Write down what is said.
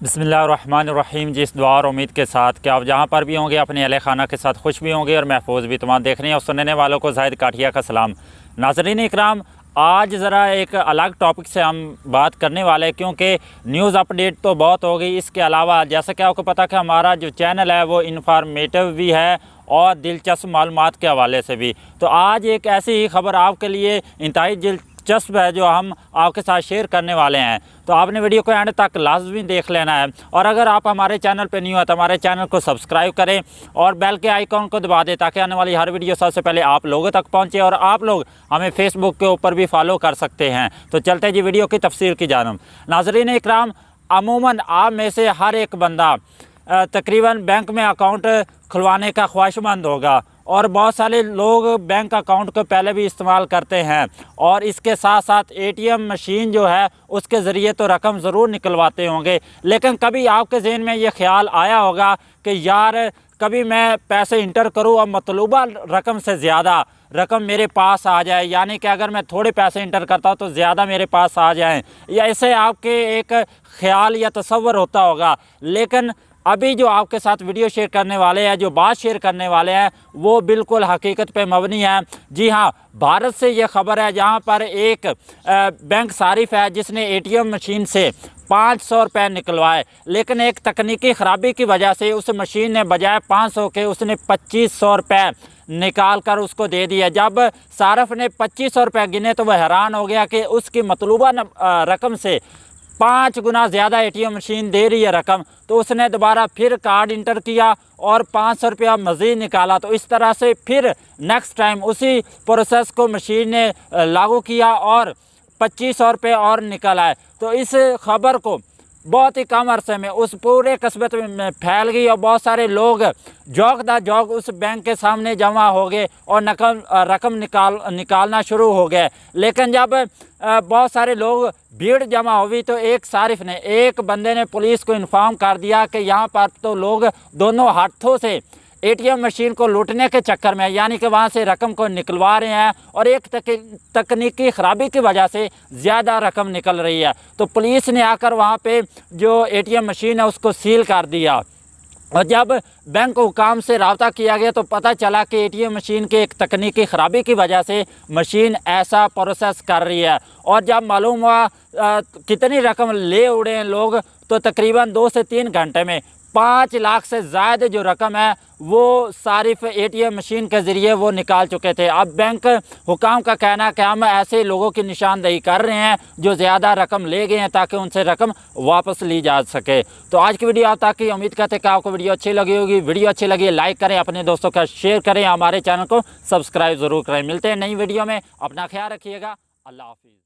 बिस्मिल्लाहिर्रहमानिर्रहीम। जिस दुआ और उम्मीद के साथ कि आप जहाँ पर भी होंगे अपने अहले खाना के साथ खुश भी होंगे और महफूज भी। तमाम देखने और सुनने वालों को ज़ाहिद काठिया का सलाम। नाज़रीन इकराम, आज ज़रा एक अलग टॉपिक से हम बात करने वाले हैं, क्योंकि न्यूज़ अपडेट तो बहुत हो गई। इसके अलावा जैसा कि आपको पता कि हमारा जो चैनल है वो इन्फॉर्मेटिव भी है और दिलचस्प मालूमात के हवाले से भी। तो आज एक ऐसी ही खबर आपके लिए इंतहाई दिलचस्प है जो हम आपके साथ शेयर करने वाले हैं। तो आपने वीडियो को एंड तक लाजमी देख लेना है। और अगर आप हमारे चैनल पर न्यू है तो हमारे चैनल को सब्सक्राइब करें और बेल के आइकॉन को दबा दें, ताकि आने वाली हर वीडियो सबसे पहले आप लोगों तक पहुंचे। और आप लोग हमें फेसबुक के ऊपर भी फॉलो कर सकते हैं। तो चलते जी वीडियो की तफसीर की जानब। नाज़रीन इकराम, अमूमन आप में से हर एक बंदा तकरीबन बैंक में अकाउंट खुलवाने का ख्वाहिशमंद होगा, और बहुत सारे लोग बैंक अकाउंट को पहले भी इस्तेमाल करते हैं। और इसके साथ साथ एटीएम मशीन जो है उसके ज़रिए तो रकम ज़रूर निकलवाते होंगे। लेकिन कभी आपके जहन में ये ख्याल आया होगा कि यार कभी मैं पैसे इंटर करूँ और मतलूबा रकम से ज़्यादा रकम मेरे पास आ जाए, यानी कि अगर मैं थोड़े पैसे इंटर करता हूँ तो ज़्यादा मेरे पास आ जाएं, या ऐसे आपके एक ख़्याल या तसव्वुर होता होगा। लेकिन अभी जो आपके साथ वीडियो शेयर करने वाले हैं, जो बात शेयर करने वाले हैं, वो बिल्कुल हकीकत पे मबनी है। जी हाँ, भारत से ये खबर है जहाँ पर एक बैंक सारिफ है जिसने एटीएम मशीन से 500 रुपये निकलवाए, लेकिन एक तकनीकी ख़राबी की वजह से उस मशीन ने बजाय 500 के उसने 2500 रुपये निकाल कर उसको दे दिया। जब सारिफ ने 2500 रुपये गिने तो वह हैरान हो गया कि उसकी मतलूबा रकम से 5 गुना ज़्यादा एटीएम मशीन दे रही है रकम। तो उसने दोबारा फिर कार्ड इंटर किया और 500 रुपया मज़ीद निकाला। तो इस तरह से फिर नेक्स्ट टाइम उसी प्रोसेस को मशीन ने लागू किया और 2500 रुपये और निकल आए। तो इस खबर को बहुत ही कम अरसे में उस पूरे कस्बे में फैल गई और बहुत सारे लोग जौक उस बैंक के सामने जमा हो गए और रकम निकालना शुरू हो गए। लेकिन जब बहुत सारे लोग भीड़ जमा हुई तो एक बंदे ने पुलिस को इन्फॉर्म कर दिया कि यहाँ पर तो लोग दोनों हाथों से एटीएम मशीन को लूटने के चक्कर में, यानी कि वहाँ से रकम को निकलवा रहे हैं और एक तकनीकी ख़राबी की वजह से ज़्यादा रकम निकल रही है। तो पुलिस ने आकर वहाँ पे जो एटीएम मशीन है उसको सील कर दिया। और जब बैंक हुकाम से रब्ता किया गया तो पता चला कि एटीएम मशीन के एक तकनीकी ख़राबी की वजह से मशीन ऐसा प्रोसेस कर रही है। और जब मालूम हुआ कितनी रकम ले उड़े हैं लोग, तो तकरीबन 2 से 3 घंटे में 5 लाख से ज़्यादा जो रकम है वो सारिफ एटीएम मशीन के ज़रिए वो निकाल चुके थे। अब बैंक हुकाम का कहना है कि हम ऐसे लोगों की निशानदेही कर रहे हैं जो ज़्यादा रकम ले गए हैं, ताकि उनसे रकम वापस ली जा सके। तो आज की वीडियो आप तक उम्मीद करते हैं कि आपको वीडियो अच्छी लगी होगी। वीडियो अच्छी लगी लाइक करें, अपने दोस्तों का शेयर करें, हमारे चैनल को सब्सक्राइब ज़रूर करें। मिलते हैं नई वीडियो में, अपना ख्याल रखिएगा। अल्लाह हाफिज़।